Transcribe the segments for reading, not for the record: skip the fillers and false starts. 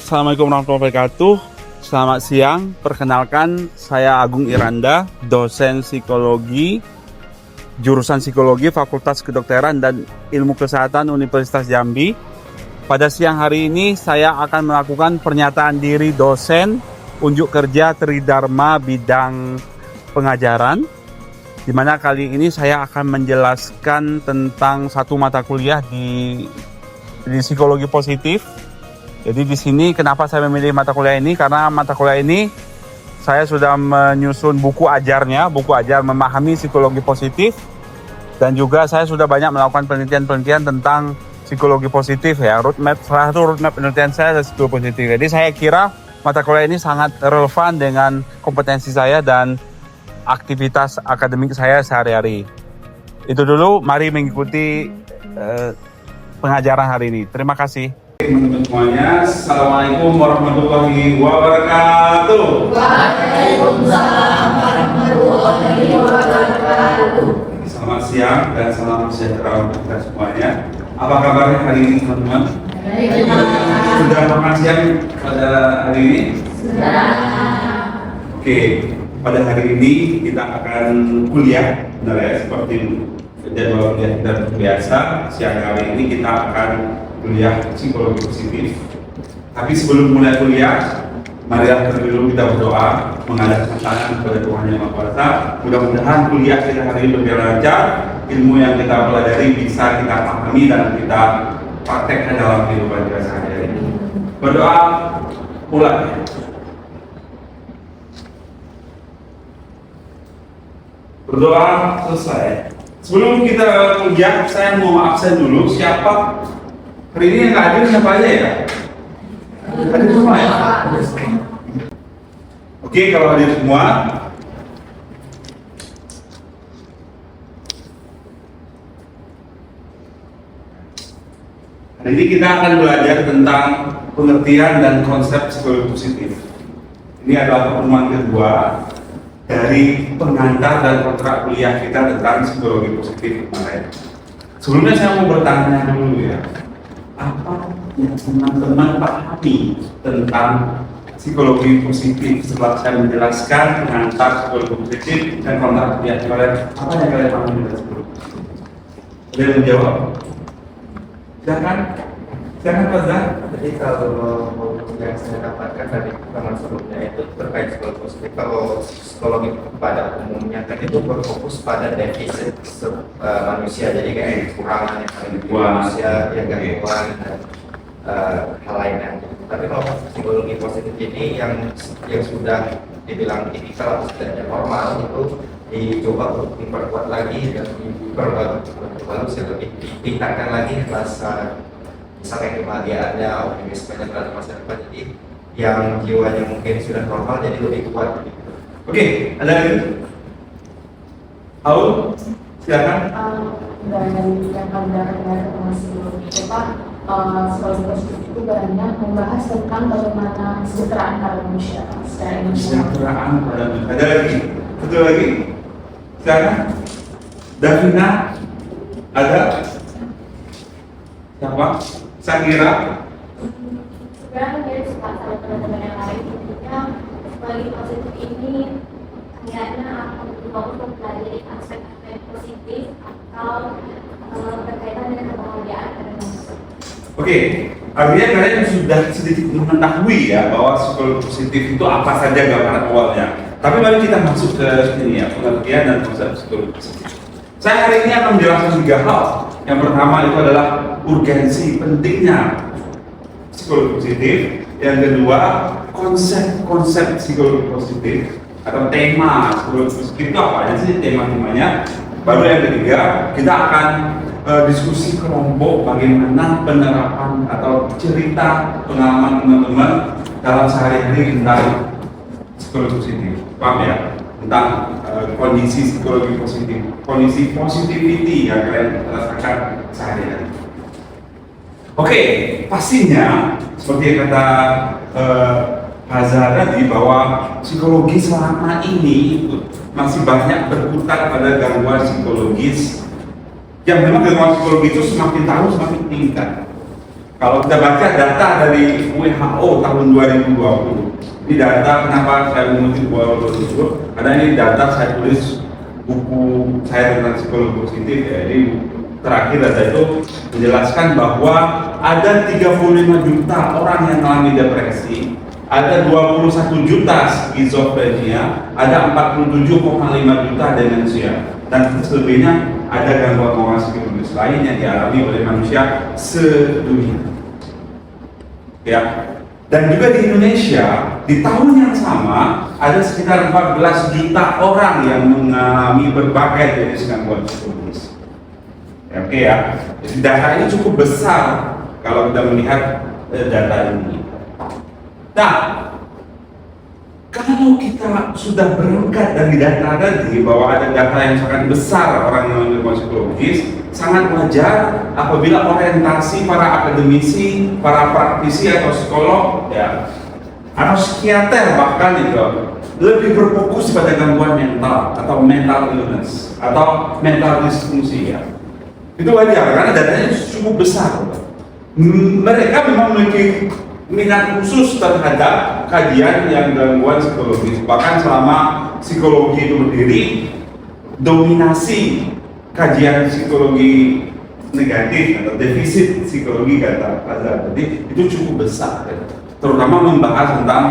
Assalamualaikum warahmatullahi wabarakatuh. Selamat siang, perkenalkan saya Agung Iranda, dosen psikologi, jurusan psikologi Fakultas Kedokteran dan Ilmu Kesehatan Universitas Jambi. Pada siang hari ini saya akan melakukan pernyataan diri dosen unjuk kerja Tridharma bidang pengajaran, di mana kali ini saya akan menjelaskan tentang satu mata kuliah di psikologi positif. Jadi di sini kenapa saya memilih mata kuliah ini? Karena mata kuliah ini saya sudah menyusun buku ajarnya, buku ajar memahami psikologi positif, dan juga saya sudah banyak melakukan penelitian-penelitian tentang psikologi positif ya. Salah satu roadmap penelitian saya adalah psikologi positif. Jadi saya kira mata kuliah ini sangat relevan dengan kompetensi saya dan aktivitas akademik saya sehari-hari. Itu dulu, mari mengikuti pengajaran hari ini. Terima kasih. Teman-teman semuanya, Assalamualaikum warahmatullahi wabarakatuh. Waalaikumsalam warahmatullahi wabarakatuh. Selamat siang dan salam sejahtera untuk kita semuanya. Apa kabarnya hari ini, teman-teman? Sudah makan siang pada hari ini? Sudah. Oke, pada hari ini kita akan kuliah, benar ya, seperti jadwal kuliah kita biasa. Siang hari ini kita akan kuliah psikologi positif. Tapi sebelum mulai kuliah, marilah terlebih dahulu kita berdoa, mengadakan tangan kepada Tuhan Yang Maha Kuasa. Mudah-mudahan kuliah kita hari ini berjalan lancar, ilmu yang kita pelajari bisa kita pahami dan kita praktekkan dalam kehidupan kita sehari-hari. Berdoa mulai. Berdoa selesai. Sebelum kita kuliah, saya mau absen dulu. Siapa hari ini yang nggak hadir, siapa aja ya? Hadir semua ya? Oke, kalau hadir semua, hari ini kita akan belajar tentang pengertian dan konsep psikologi positif. Ini adalah pertemuan kedua dari pengantar dan kontrak kuliah kita tentang psikologi positif kemarin. Sebelumnya saya mau bertanya dulu ya, apa yang teman-teman pahami tentang psikologi positif setelah saya menjelaskan pengantar psikologi positif dan kontrak kuliah kalian? Apa yang kalian pahami tentang psikologi positif? Ada yang menjawab? Silakan Pak Zah. Jadi kalau yang saya dapatkan dari teman sebelumnya itu terkait psikologi positif, kalau psikologi pada umumnya kan itu berfokus pada defisit manusia, jadi kayak kekurangan yang ada di manusia, yang gangguan dan hal lainnya. Tapi kalau psikologi positif ini yang sudah dibilang tipikal atau setidaknya normal itu dicoba untuk diperkuat lagi dan bisa lebih ditingkatkan lagi rasa misalnya kebahagiaannya, optimismenya terhadap masa depan. Jadi yang jiwanya mungkin sudah normal jadi lebih kuat. Oke, ada lagi? Aul, silakan. Dari yang kami dapatkan tentang psikologi itu Pak, psikologi positif itu banyak membahas tentang bagaimana kesejahteraan para manusia secara Indonesia. Kesejahteraan pada manusia. Ada lagi? Satu lagi? Silakan. Davina, ada? Siapa? Sakira. Sebenarnya mirip sama teman-teman yang lain, intinya psikologi positif ini kayaknya akan berfokus mempelajari aspek-aspek positif atau berkaitan dengan kebahagiaan pada manusia. Oke, artinya kalian sudah sedikit mengetahui ya bahwa psikologi positif itu apa saja gambaran awalnya. Tapi mari kita masuk ke sini ya, pengertian dan konsep psikologi positif. Saya hari ini akan menjelaskan 3 hal. Yang pertama itu adalah urgensi pentingnya psikologi positif. Yang kedua, konsep psikologi positif atau tema psikologi positif itu apa aja sih tema-temanya. Baru yang ketiga, kita akan diskusi kelompok bagaimana penerapan atau cerita pengalaman teman-teman dalam sehari-hari tentang psikologi positif. Paham ya? Tentang kondisi psikologi positif, kondisi positivity yang kalian rasakan sehari-hari. Oke, pastinya seperti yang kata Hazar tadi bahwa psikologi selama ini masih banyak berputar pada gangguan psikologis yang memang gangguan psikologi itu semakin tahu semakin meningkat. Kalau kita baca data dari WHO tahun 2020, ini data kenapa saya mengutip WHO tersebut, karena ini data saya tulis buku saya tentang psikologi positif ya. Jadi terakhir data itu menjelaskan bahwa ada 35 juta orang yang mengalami depresi, ada 21 juta skizofrenia, ada 47,5 juta demensia, dan selebihnya ada gangguan psikologis lain yang dialami oleh manusia sedunia. Ya. Dan juga di Indonesia di tahun yang sama ada sekitar 14 juta orang yang mengalami berbagai jenis gangguan psikologis. Oke ya, jadi data ini cukup besar kalau kita melihat data ini. Nah, kalau kita sudah berangkat dari data tadi bahwa ada data yang sangat besar orang yang mengalami psikologis, sangat wajar apabila orientasi para akademisi, para praktisi atau psikolog, ya, atau psikiater bahkan itu lebih berfokus pada gangguan mental atau mental illness atau mental disfungsi ya. Itu wajar karena datanya cukup besar. Mereka memang memiliki minat khusus terhadap kajian yang gangguan psikologis. Bahkan selama psikologi itu berdiri, dominasi kajian psikologi negatif atau defisit psikologi kata Azhar tadi itu cukup besar, terutama membahas tentang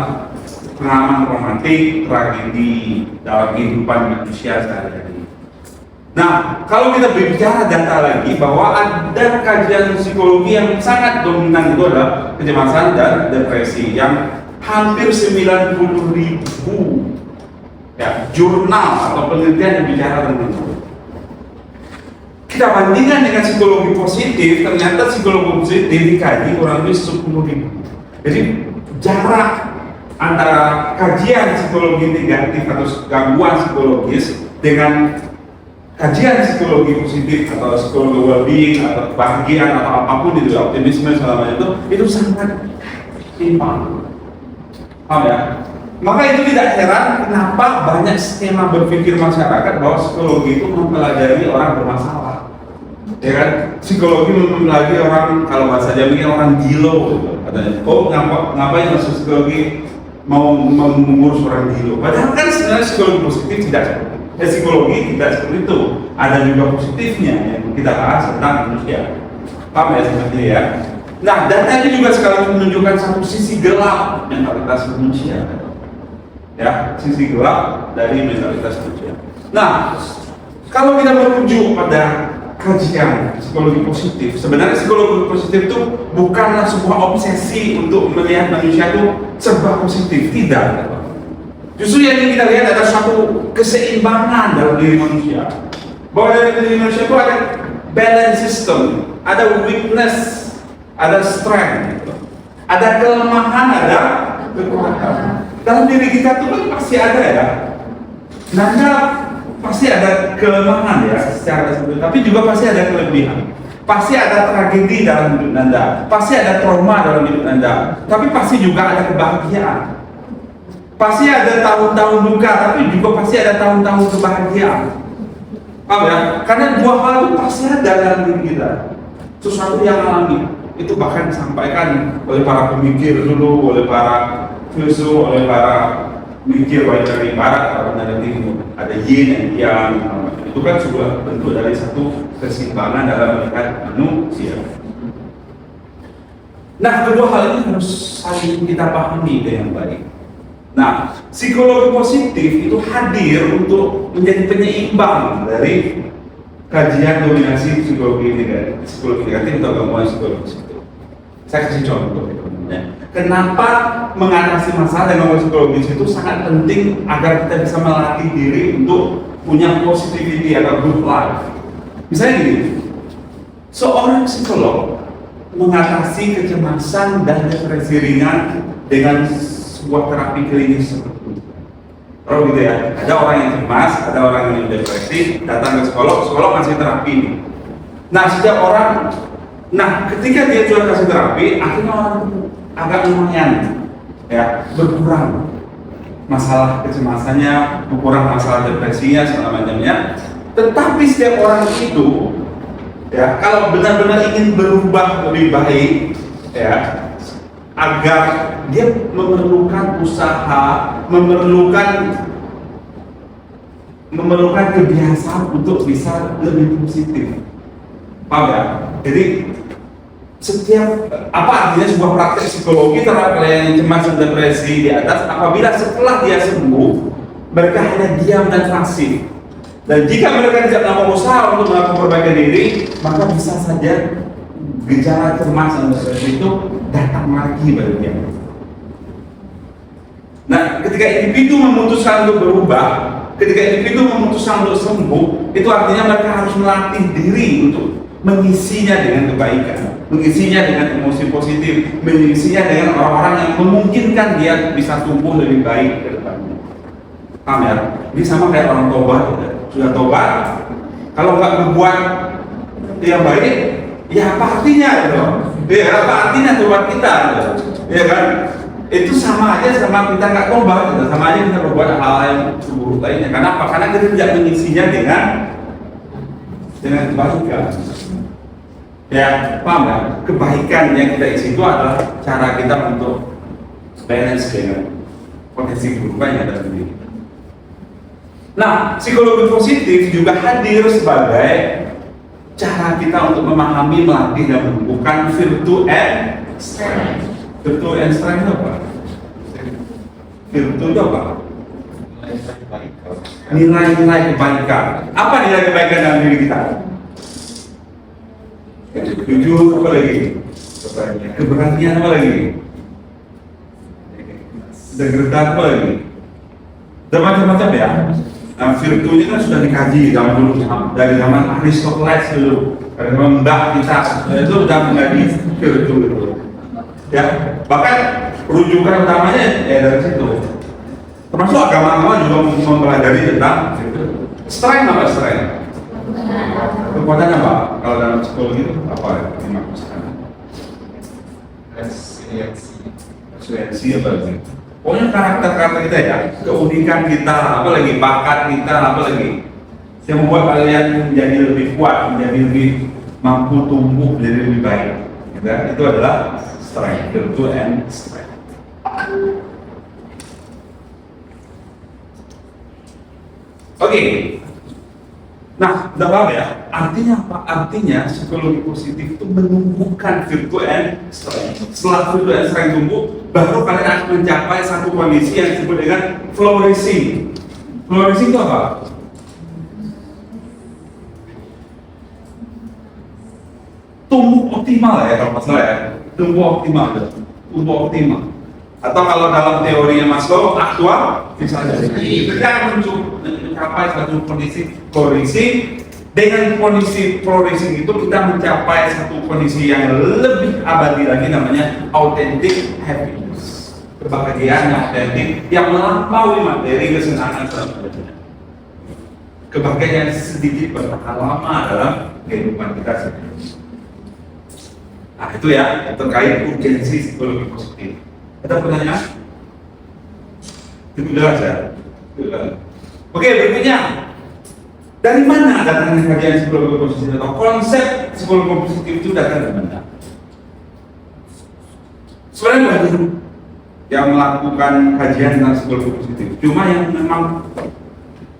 pengalaman romantik, tragedi dalam kehidupan manusia sehari-hari. Nah, kalau kita berbicara data lagi bahwa ada kajian psikologi yang sangat dominan itu adalah kecemasan dan depresi yang hampir 90.000 ya, jurnal atau penelitian yang bicara tentang itu. Kita bandingkan dengan psikologi positif, ternyata psikologi positif dikaji kurang lebih 10.000. Jadi jarak antara kajian psikologi negatif atau gangguan psikologis dengan kajian psikologi positif atau psikologi well-being atau kebahagiaan atau apapun itu, optimisme selama itu sangat timpang. Paham ya? Maka itu tidak heran kenapa banyak skema berpikir masyarakat bahwa psikologi itu mempelajari orang bermasalah. Ya kan? Psikologi mempelajari orang, kalau bahasa Jawa orang gilo gitu. Katanya, oh ngapain masuk psikologi mau mengurus orang gilo? Padahal kan sebenarnya psikologi positif tidak seperti itu. Psikologi tidak seperti itu. Ada juga positifnya yang kita bahas tentang manusia. Paham ya seperti ya? Nah, data ini juga sekaligus menunjukkan satu sisi gelap mentalitas manusia. Ya, sisi gelap dari mentalitas manusia. Nah, kalau kita merujuk pada kajian psikologi positif, sebenarnya psikologi positif itu bukanlah sebuah obsesi untuk melihat manusia itu serba positif, tidak. Justru yang ingin kita lihat ada satu keseimbangan dalam diri manusia. Bahwa dari diri manusia itu ada balance system, ada weakness, ada strength, ada kelemahan, ada kekuatan. Dalam diri kita tuh kan pasti ada ya. Nanda pasti ada kelemahan ya secara sebetulnya, tapi juga pasti ada kelebihan. Pasti ada tragedi dalam hidup Nanda, pasti ada trauma dalam hidup Nanda, tapi pasti juga ada kebahagiaan. Pasti ada tahun-tahun duka, tapi juga pasti ada tahun-tahun kebahagiaan. Paham ya? Karena dua hal itu pasti ada dalam diri kita. Sesuatu yang alami. Itu bahkan disampaikan oleh para pemikir dulu, oleh para filsuf, oleh para mikir baik dari barat atau dari timur. Ada yin dan yang. Itu kan sebuah bentuk dari satu keseimbangan dalam melihat manusia. Nah, kedua hal ini harus saling kita pahami dengan baik. Nah, psikologi positif itu hadir untuk menjadi penyeimbang dari kajian dominasi psikologi negatif atau gangguan psikologis itu. Saya kasih contoh ya. Kenapa mengatasi masalah dengan gangguan psikologis itu sangat penting agar kita bisa melatih diri untuk punya positivity atau good life. Misalnya gini, seorang psikolog mengatasi kecemasan dan depresi ringan dengan sebuah terapi klinis seperti itu. Kalau gitu ya, ada orang yang cemas, ada orang yang depresi, datang ke psikolog kasih terapi. Nah, setiap orang, ketika dia sudah kasih terapi, akhirnya orang agak lumayan, ya, berkurang masalah kecemasannya, berkurang masalah depresinya, segala macamnya. Tetapi setiap orang itu, ya, kalau benar-benar ingin berubah lebih baik, ya, agar dia memerlukan usaha, memerlukan kebiasaan untuk bisa lebih positif. Paham ya? Jadi setiap apa artinya sebuah praktek psikologi terhadap klien yang cemas dan depresi di atas, apabila setelah dia sembuh mereka hanya diam dan pasif, dan jika mereka tidak melakukan usaha untuk melakukan perbaikan diri, maka bisa saja gejala cemas dan depresi itu datang lagi pada dia. Nah, ketika individu memutuskan untuk berubah, ketika individu memutuskan untuk sembuh, itu artinya mereka harus melatih diri untuk mengisinya dengan kebaikan, mengisinya dengan emosi positif, mengisinya dengan orang-orang yang memungkinkan dia bisa tumbuh lebih baik ke depannya. Paham ya? Ini sama kayak orang tobat, sudah tobat, kalau nggak berbuat yang baik, ya apa artinya gitu? Ya apa artinya tobat kita? Gitu? Ya kan? Itu sama aja sama kita nggak tobat, gitu. Sama aja kita berbuat hal yang buruk lainnya. Karena apa? Karena kita tidak mengisinya dengan kebaikan. Ya, paham ya? Kebaikan yang kita isi itu adalah cara kita untuk balance dengan potensi keburukan yang ada di diri kita. Nah, psikologi positif juga hadir sebagai cara kita untuk memahami, melatih, dan menumbuhkan virtue and strength. Virtue and strength itu apa? Virtue itu apa? Nilai-nilai kebaikan. Apa nilai kebaikan dalam diri kita? Jujur, apa lagi? Keberanian, apa lagi? Integritas, apa lagi? Dan macam-macam ya. Nah, virtunya kan sudah dikaji zaman dulu, dari zaman Aristoteles dulu, dari zaman Mbak kita itu sudah menjadi virtu itu. Ya, bahkan rujukan utamanya ya dari situ. Termasuk agama-agama juga mempelajari tentang strength. Apa strength? Kekuatan apa? Kalau dalam psikologi itu apa yang dimaksudkan? Resiliensi apa lagi? Pokoknya karakter kita ya, keunikan kita, apalagi bakat kita, apalagi yang membuat kalian menjadi lebih kuat, menjadi lebih mampu tumbuh, menjadi lebih baik. Ya, itu adalah strength, virtue and strength. Oke. Nah, udah paham ya? Artinya apa? Artinya psikologi positif itu menumbuhkan virtue and strength. Setelah virtue and strength tumbuh, baru kalian akan mencapai satu kondisi yang disebut dengan flourishing. Flourishing itu apa? Tumbuh optimal ya kalau masalah ya. Tumbuh optimal. Atau kalau dalam teorinya Maslow, aktual bisa jadi. Kita akan mencapai satu kondisi flourishing. Dengan kondisi flourishing itu kita mencapai satu kondisi yang lebih abadi lagi, namanya authentic happiness. Kebahagiaan yang autentik yang melampaui materi, kesenangan dan sebagainya. Kebahagiaan yang sedikit bertahan lama dalam kehidupan kita sendiri. Nah itu ya terkait urgensi psikologi positif. Ada pertanyaan? Itu jelas ya? Oke, berikutnya. Dari mana datangnya kajian psikologi positif atau konsep psikologi positif itu datang dari mana? Sebenarnya banyak yang melakukan kajian tentang psikologi positif. Cuma yang memang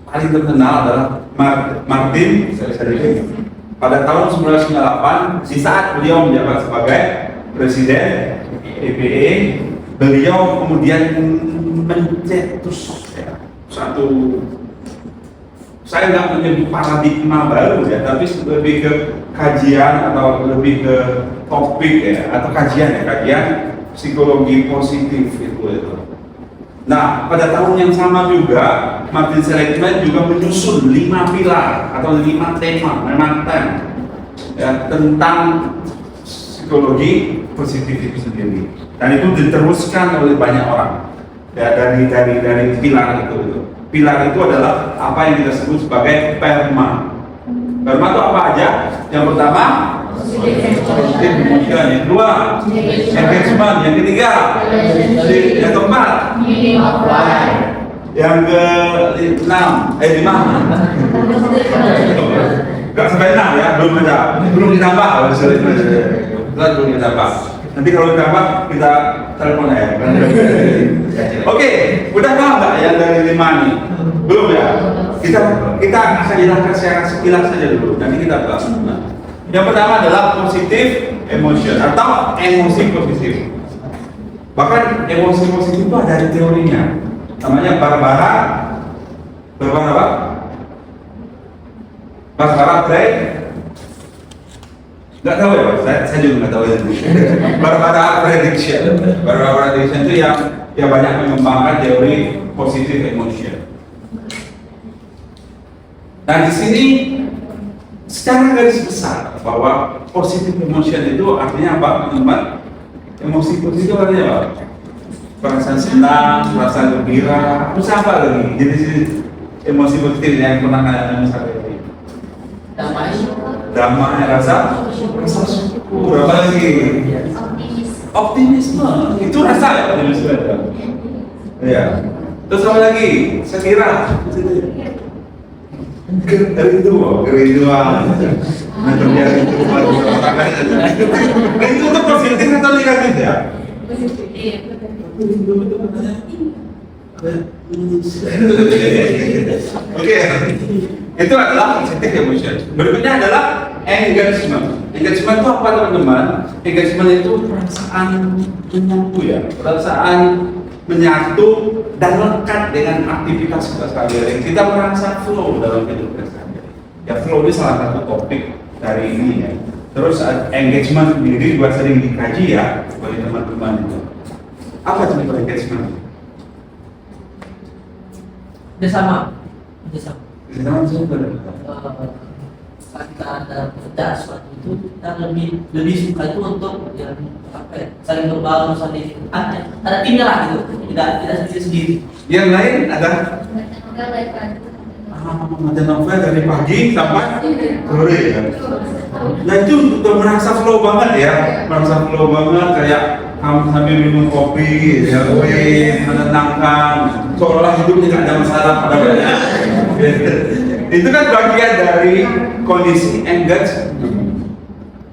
paling terkenal adalah Martin pada tahun 1998, di saat beliau menjabat sebagai presiden EPE, beliau kemudian mencetus satu, saya nggak menyebut paradigma baru ya, tapi lebih ke kajian atau lebih ke topik ya, atau kajian psikologi positif itu. Nah, pada tahun yang sama juga Martin Seligman juga menyusun 5 pilar atau 5 tema, memang ya, tentang psikologi positif itu sendiri. Dan itu diteruskan oleh banyak orang ya, dari pilar itu. Pilar itu adalah apa yang kita sebut sebagai PERMA. PERMA itu apa aja? Yang pertama, positif emotion. Yang kedua, engagement. Yang ketiga, yang keempat, yang ke-6, 5. Enggak sampai 6 ya, belum ditambah. Belum ditambah. Nanti kalau ditambah kita telepon ya. Oke, udah paham nggak yang dari 5 nih? Belum ya? Kita akan jelaskan secara sekilas saja dulu. Nanti kita bahas. Nah, yang pertama adalah positive emotion atau emosi positif. Bahkan emosi positif itu ada di teorinya. Namanya Barbara apa? Barbara Gray. Nggak tahu ya, saya juga nggak tahu ya. Barbara prediction itu yang banyak mengembangkan teori positive emotion. Nah di sini secara garis besar bahwa positive emotion itu artinya apa, teman-teman? Emosi positif itu artinya apa? Perasaan senang, perasaan gembira, terus apa lagi? Jadi emosi positif yang pernah kalian sampai ini. Damai, rasa syukur, apa lagi? Optimisme. Itu rasa ya optimisme. Ya. Terus apa lagi? Sekira. Kerinduan. Nah, terjadi itu untuk positif atau negatif ya? Oke, itu adalah positive emotion. Berikutnya adalah engagement. Engagement itu apa teman-teman? Engagement itu perasaan menyatu ya, perasaan menyatu dan lekat dengan aktivitas kita sehari-hari. Kita merasa flow dalam hidup kita sehari-hari. Ya, flow ini salah satu topik dari ini ya. Terus engagement sendiri juga sering dikaji ya oleh teman-teman itu. Apa itu engagement? Kerjasama. Kita Kita ada kerja sesuatu itu kita lebih suka itu untuk yang apa ya, saling berbaur, saling ada timnya lah gitu, tidak sendiri. Yang lain ada ada novel dari pagi sampai sore ya. Nah itu udah merasa flow banget ya, merasa flow banget kayak sambil minum kopi, ya, menenangkan, seolah hidupnya nggak ada masalah padahal. Itu kan bagian dari kondisi engage.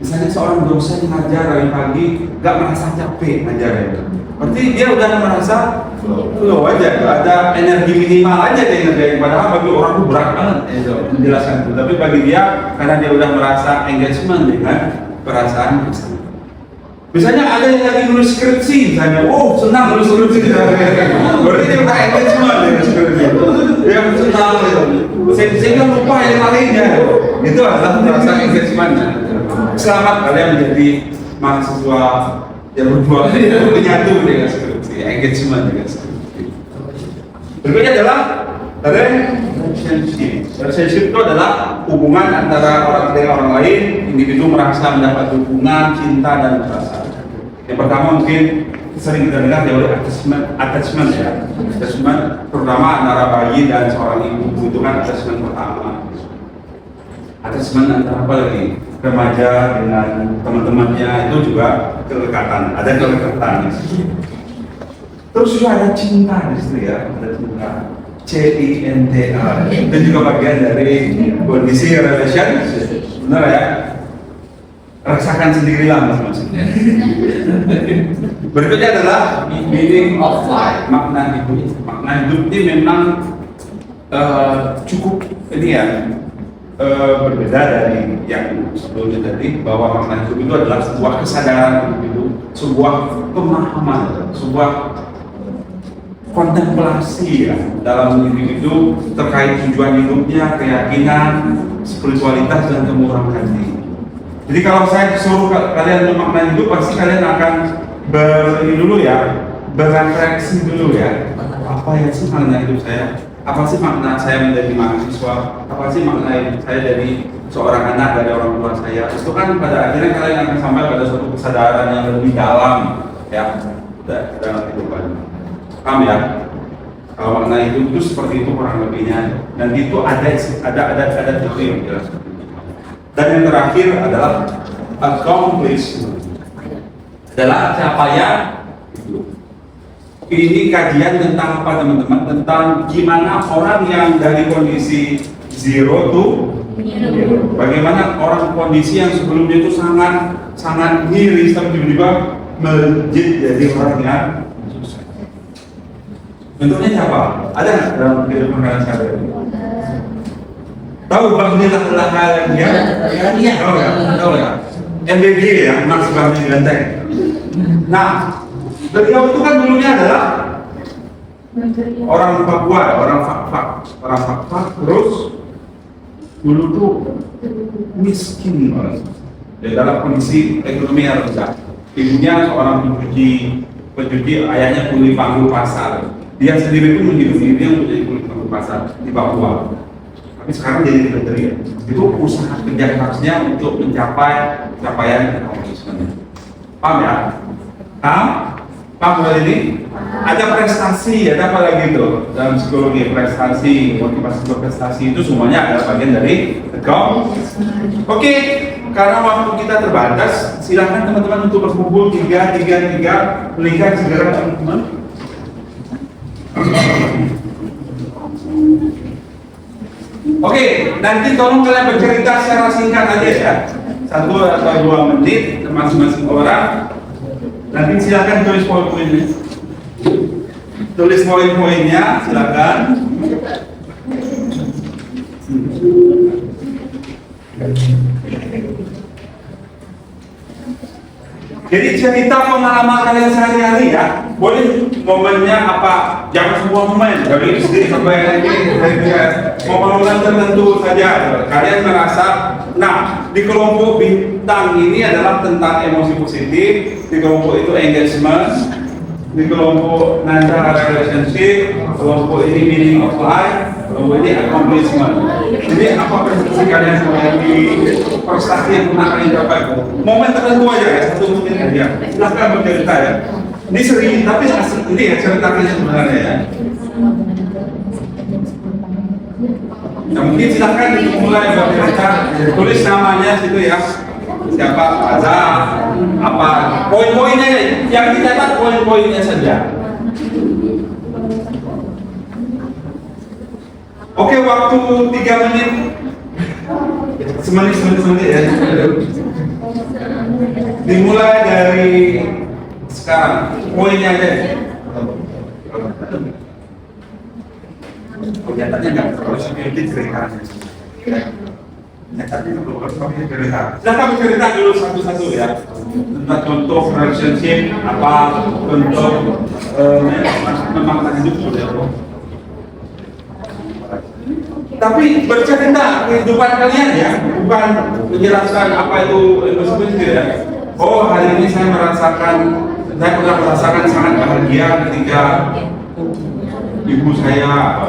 Misalnya seorang dosen ngajar dari pagi nggak merasa capek ngajarnya, berarti dia udah merasa flow aja, ada energi minimal aja dia ngerjain. Padahal bagi orang itu berat banget menjelaskan itu, tapi bagi dia karena dia udah merasa engagement dengan perasaan bersama. Misalnya ada yang lagi nulis skripsi, misalnya, oh senang nulis skripsi, berarti dia udah engagement dengan skripsi, dia senang gitu. Sehingga lupa yang lainnya, itu adalah perasaan engagement. Selamat kalian menjadi mahasiswa yang berjuang menyatu dengan skripsi, engagement dengan skripsi. Berikutnya adalah relationship. Relationship itu adalah hubungan antara orang dengan orang lain. Individu merasa mendapat dukungan, cinta dan perasaan. Yang pertama mungkin sering kita dengar teori attachment ya. Attachment terutama antara bayi dan seorang ibu itu kan attachment pertama. Attachment antara apa lagi? Remaja dengan teman-temannya itu juga kedekatan, ada kedekatan. Terus juga ada cinta di situ ya, ada cinta. CINTA itu juga bagian dari kondisi relationship, benar ya? Rasakan sendirilah maksudnya. Berikutnya adalah meaning of life, makna hidup. Makna hidup ini memang cukup ini ya, berbeda dari yang sebelumnya tadi, bahwa makna hidup itu adalah sebuah kesadaran individu, sebuah pemahaman, sebuah kontemplasi ya dalam individu terkait tujuan hidupnya, keyakinan, spiritualitas dan kemurahan hati. Jadi kalau saya suruh kalian memaknai hidup, pasti kalian akan berefleksi dulu ya. Apa ya sih makna hidup saya? Apa sih makna saya menjadi mahasiswa? Apa sih makna hidup saya dari seorang anak, dari orang tua saya? Itu kan pada akhirnya kalian akan sampai pada suatu kesadaran yang lebih dalam ya dalam kehidupan. Paham ya? Kalau makna hidup itu seperti itu kurang lebihnya. Dan itu ada teori yang jelas. Dan yang terakhir adalah accomplishment, adalah capaian hidup. Ini kajian tentang apa teman-teman? Tentang gimana orang yang dari kondisi zero to hero. Bagaimana orang kondisi yang sebelumnya itu sangat miris, tapi tiba-tiba melejit jadi orang yang sukses. Bentuknya siapa? Ada nggak dalam kehidupan kalian sehari-hari? Tahu Bang Nila kalian ya? Iya. Tahu ya? Tahu ya? MBG ya, Mas Bang Ganteng. Nah, beliau itu kan dulunya adalah orang Papua, orang Fak-Fak, terus dulu tuh miskin orang. Ya, dalam kondisi ekonomi yang rendah. Ibunya seorang pencuci, ayahnya kuli panggul pasar. Dia sendiri pun menghidupi dirinya menjadi kuli panggul pasar di Papua. Tapi sekarang jadi menteri ya. Itu usaha kerja kerasnya untuk mencapai capaian ekonomi sebenarnya. Paham ya? Paham ini? Ada prestasi, ada apa lagi tuh dalam psikologi prestasi, motivasi berprestasi itu semuanya adalah bagian dari ekonomi. Oke, karena waktu kita terbatas, silakan teman-teman untuk berkumpul 3 menikah segera teman-teman. Oke, nanti tolong kalian bercerita secara singkat aja ya, 1 atau 2 menit masing-masing orang. Nanti silakan tulis poin-poinnya. Tulis poin-poinnya, silakan. Jadi cerita pengalaman kalian sehari-hari ya. Boleh momennya apa? Jangan semua momen. Dari SD sampai ini, momen-momen tertentu saja. Kalian merasa, nah di kelompok bintang ini adalah tentang emosi positif. Di kelompok itu engagement. Di kelompok nanda relationship. Kelompok ini meaning of life. Kelompok ini accomplishment. Jadi apa prestasi kalian di prestasi yang pernah kalian capai? Momen tertentu aja ya, 1 menit aja. Silahkan bercerita ya. Ini sering, tapi ini ya ceritanya sebenarnya ya. Nah, mungkin silahkan dimulai bercerita, tulis namanya situ ya. Siapa, Azhar, apa, poin-poinnya yang dicatat poin-poinnya saja. Oke, waktu 3 menit. Semenit ya. Dimulai dari sekarang, poinnya aja. Nyatanya nggak terlalu seperti ceritanya. Nyatanya harus cerita. Silahkan bercerita dulu satu-satu ya. Tentang contoh relationship, apa contoh memaknai hidup seperti apa. Tapi bercerita kehidupan kalian ya, bukan menjelaskan apa itu emosi ya. Oh, hari ini saya pernah merasakan sangat bahagia ketika ibu saya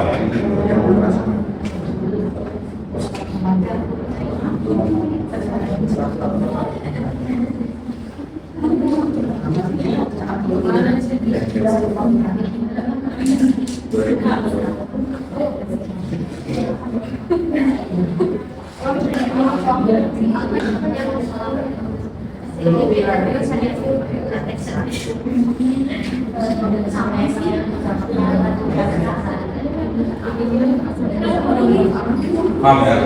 paham ya?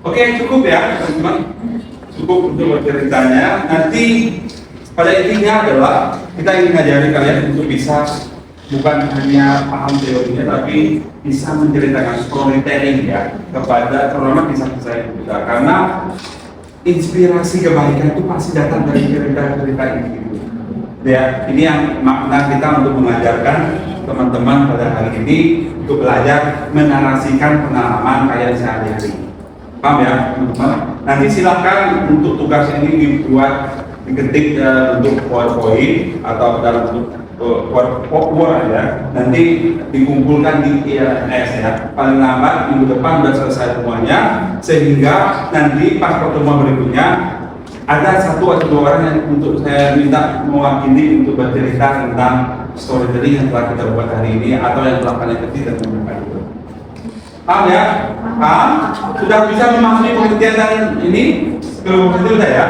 Oke, cukup ya teman-teman. Cukup untuk berceritanya. Nanti pada intinya adalah kita ingin ngajari kalian untuk bisa bukan hanya paham teorinya, tapi bisa menceritakan storytelling ya kepada terutama kisah-kisah itu juga. Karena inspirasi kebaikan itu pasti datang dari cerita-cerita ini. Ya, ini yang makna kita untuk mengajarkan teman-teman pada hari ini untuk belajar menarasikan pengalaman kalian sehari-hari. Paham ya, teman-teman? Nanti silakan untuk tugas ini dibuat, diketik untuk PowerPoint atau dalam bentuk Word ya. Nanti dikumpulkan di ILS ya. Paling lambat minggu depan sudah selesai semuanya, sehingga nanti pas pertemuan berikutnya ada satu atau dua orang yang untuk saya minta mewakili untuk bercerita tentang storytelling yang telah kita buat hari ini atau yang telah kalian ketik dan temukan itu. Paham ya? Paham? Sudah bisa memahami pengertian dan ini? Kalau begitu sudah ya?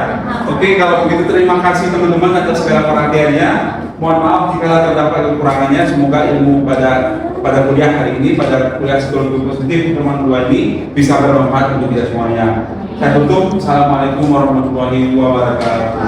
Oke, kalau begitu terima kasih teman-teman atas segala perhatiannya. Mohon maaf jika terdapat kekurangannya. Semoga ilmu pada kuliah hari ini, pada kuliah psikologi positif teman dua ini bisa bermanfaat untuk kita semuanya. Saya tutup. Assalamualaikum warahmatullahi wabarakatuh.